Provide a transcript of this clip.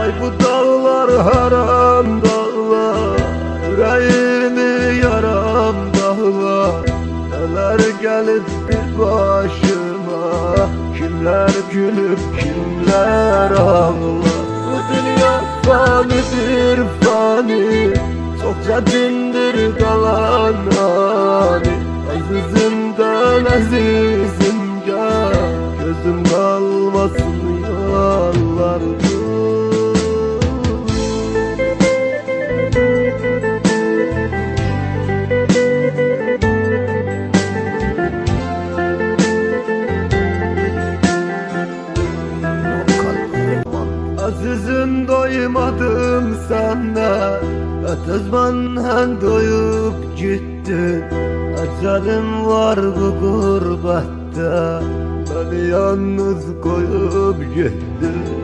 Ay bu dağlar haram dağlar, yüreğimi yaram dağlar. Neler gelir bir başıma, kimler gülüp kimler ağlar. Bu dünya fanidir fani, çok çetindir kalan hali. Azizimden azizim gel, gözüm kalmasın yollarda. Azizim doymadım sana, ötezmandan doyup gittin. Ecelim var bu gurbette, beni yalnız koyup gittin.